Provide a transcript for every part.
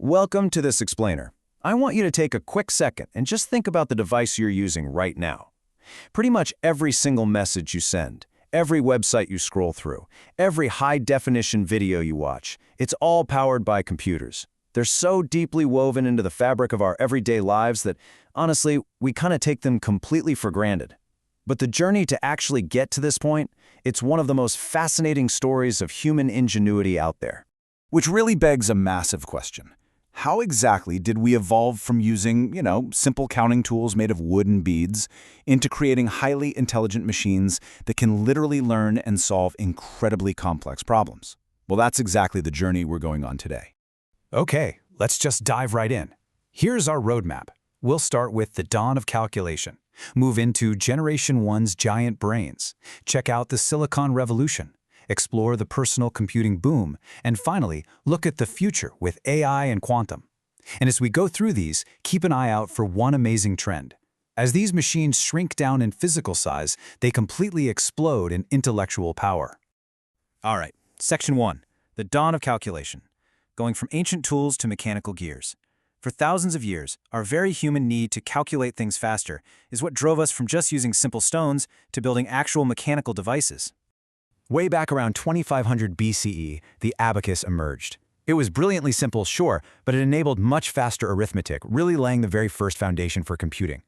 Welcome to this explainer. I want you to take a quick second and just think about the device you're using right now. Pretty much every single message you send, every website you scroll through, every high-definition video you watch, it's all powered by computers. They're so deeply woven into the fabric of our everyday lives that, honestly, we kind of take them completely for granted. But the journey to actually get to this point, it's one of the most fascinating stories of human ingenuity out there. Which really begs a massive question. How exactly did we evolve from using, simple counting tools made of wood and beads into creating highly intelligent machines that can literally learn and solve incredibly complex problems? Well, that's exactly the journey we're going on today. Okay, let's just dive right in. Here's our roadmap. We'll start with the dawn of calculation, move into Generation 1's giant brains, check out the Silicon Revolution, explore the personal computing boom, and finally, look at the future with AI and quantum. And as we go through these, keep an eye out for one amazing trend. As these machines shrink down in physical size, they completely explode in intellectual power. All right, Section 1, the dawn of calculation, going from ancient tools to mechanical gears. For thousands of years, our very human need to calculate things faster is what drove us from just using simple stones to building actual mechanical devices. Way back around 2500 BCE, the abacus emerged. It was brilliantly simple, sure, but it enabled much faster arithmetic, really laying the very first foundation for computing.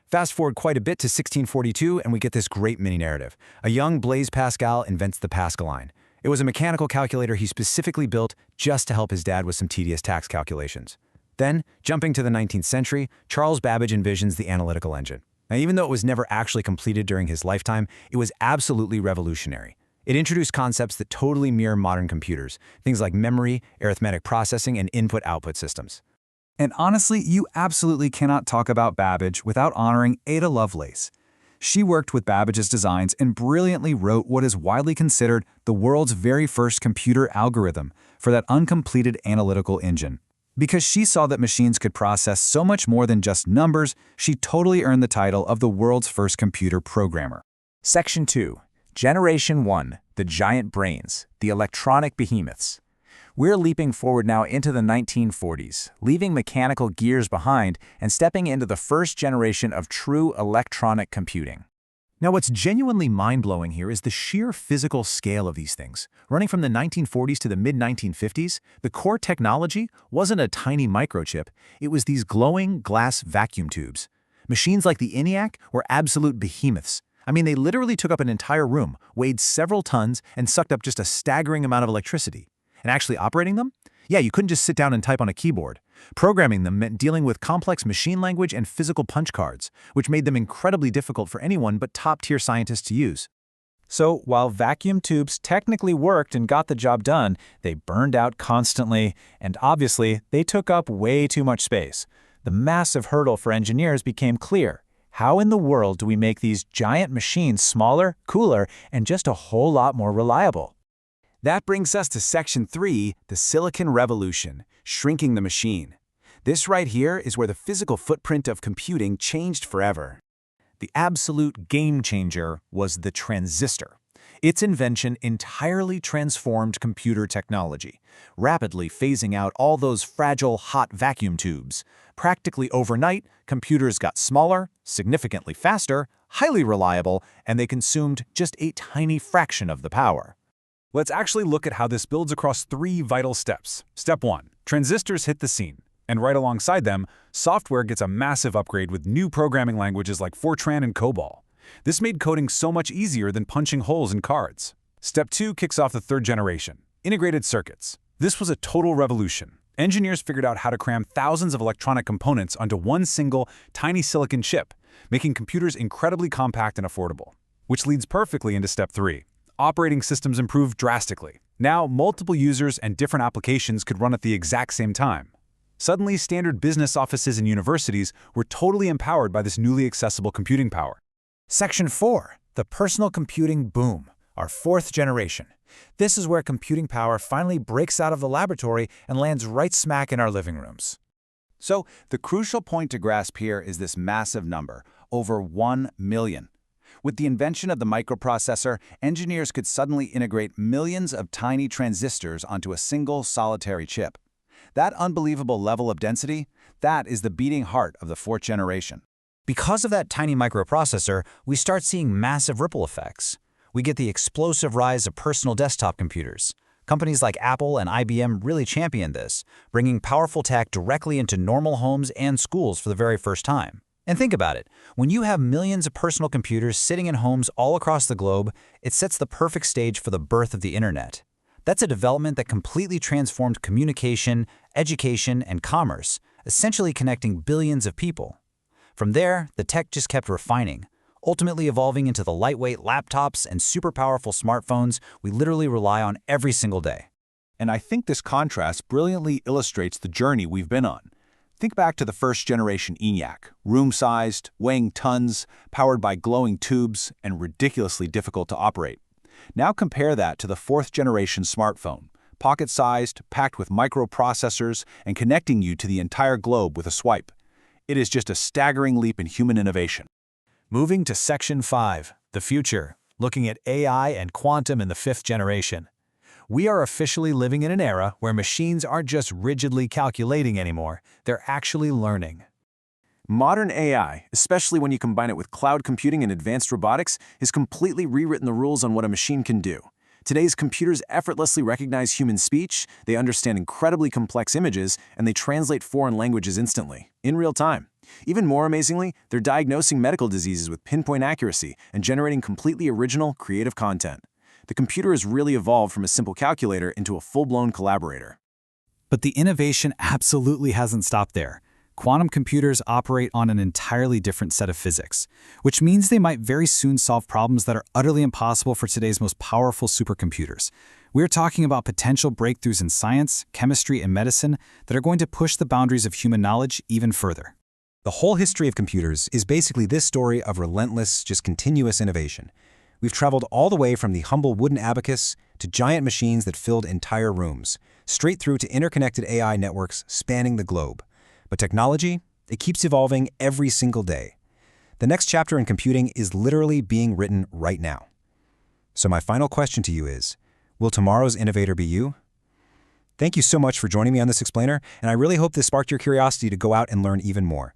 Fast forward quite a bit to 1642, and we get this great mini-narrative. A young Blaise Pascal invents the Pascaline. It was a mechanical calculator he specifically built just to help his dad with some tedious tax calculations. Then, jumping to the 19th century, Charles Babbage envisions the analytical engine. Now, even though it was never actually completed during his lifetime, it was absolutely revolutionary. It introduced concepts that totally mirror modern computers, things like memory, arithmetic processing, and input-output systems. And honestly, you absolutely cannot talk about Babbage without honoring Ada Lovelace. She worked with Babbage's designs and brilliantly wrote what is widely considered the world's very first computer algorithm for that uncompleted analytical engine. Because she saw that machines could process so much more than just numbers, she totally earned the title of the world's first computer programmer. Section 2. Generation 1, the giant brains, the electronic behemoths. We're leaping forward now into the 1940s, leaving mechanical gears behind and stepping into the first generation of true electronic computing. Now, what's genuinely mind-blowing here is the sheer physical scale of these things. Running from the 1940s to the mid-1950s, the core technology wasn't a tiny microchip, it was these glowing glass vacuum tubes. Machines like the ENIAC were absolute behemoths. I mean, they literally took up an entire room, weighed several tons, and sucked up just a staggering amount of electricity. And actually operating them? Yeah, you couldn't just sit down and type on a keyboard. Programming them meant dealing with complex machine language and physical punch cards, which made them incredibly difficult for anyone but top-tier scientists to use. So, while vacuum tubes technically worked and got the job done, they burned out constantly, and obviously, they took up way too much space. The massive hurdle for engineers became clear. How in the world do we make these giant machines smaller, cooler, and just a whole lot more reliable? That brings us to Section 3, the Silicon Revolution, shrinking the machine. This right here is where the physical footprint of computing changed forever. The absolute game changer was the transistor. Its invention entirely transformed computer technology, rapidly phasing out all those fragile, hot vacuum tubes. Practically overnight, computers got smaller, significantly faster, highly reliable, and they consumed just a tiny fraction of the power. Let's actually look at how this builds across 3 vital steps. Step 1. Transistors hit the scene. And right alongside them, software gets a massive upgrade with new programming languages like Fortran and COBOL. This made coding so much easier than punching holes in cards. Step 2 kicks off the 3rd generation, integrated circuits. This was a total revolution. Engineers figured out how to cram thousands of electronic components onto one single, tiny silicon chip, making computers incredibly compact and affordable. Which leads perfectly into Step 3. Operating systems improved drastically. Now, multiple users and different applications could run at the exact same time. Suddenly, standard business offices and universities were totally empowered by this newly accessible computing power. Section 4, the personal computing boom, our 4th generation. This is where computing power finally breaks out of the laboratory and lands right smack in our living rooms. So, the crucial point to grasp here is this massive number, over 1 million. With the invention of the microprocessor, engineers could suddenly integrate millions of tiny transistors onto a single solitary chip. That unbelievable level of density, that is the beating heart of the 4th generation. Because of that tiny microprocessor, we start seeing massive ripple effects. We get the explosive rise of personal desktop computers. Companies like Apple and IBM really championed this, bringing powerful tech directly into normal homes and schools for the very first time. And think about it. When you have millions of personal computers sitting in homes all across the globe, it sets the perfect stage for the birth of the internet. That's a development that completely transformed communication, education, and commerce, essentially connecting billions of people. From there, the tech just kept refining, ultimately evolving into the lightweight laptops and super powerful smartphones we literally rely on every single day. And I think this contrast brilliantly illustrates the journey we've been on. Think back to the 1st generation ENIAC, room-sized, weighing tons, powered by glowing tubes, and ridiculously difficult to operate. Now compare that to the 4th generation smartphone, pocket-sized, packed with microprocessors, and connecting you to the entire globe with a swipe. It is just a staggering leap in human innovation. Moving to Section 5, the future, looking at AI and quantum in the 5th generation. We are officially living in an era where machines aren't just rigidly calculating anymore, they're actually learning. Modern AI, especially when you combine it with cloud computing and advanced robotics, has completely rewritten the rules on what a machine can do. Today's computers effortlessly recognize human speech, they understand incredibly complex images, and they translate foreign languages instantly, in real time. Even more amazingly, they're diagnosing medical diseases with pinpoint accuracy and generating completely original, creative content. The computer has really evolved from a simple calculator into a full-blown collaborator. But the innovation absolutely hasn't stopped there. Quantum computers operate on an entirely different set of physics, which means they might very soon solve problems that are utterly impossible for today's most powerful supercomputers. We're talking about potential breakthroughs in science, chemistry, and medicine that are going to push the boundaries of human knowledge even further. The whole history of computers is basically this story of relentless, just continuous innovation. We've traveled all the way from the humble wooden abacus to giant machines that filled entire rooms, straight through to interconnected AI networks spanning the globe. But technology, it keeps evolving every single day. The next chapter in computing is literally being written right now. So my final question to you is, will tomorrow's innovator be you? Thank you so much for joining me on this explainer, and I really hope this sparked your curiosity to go out and learn even more.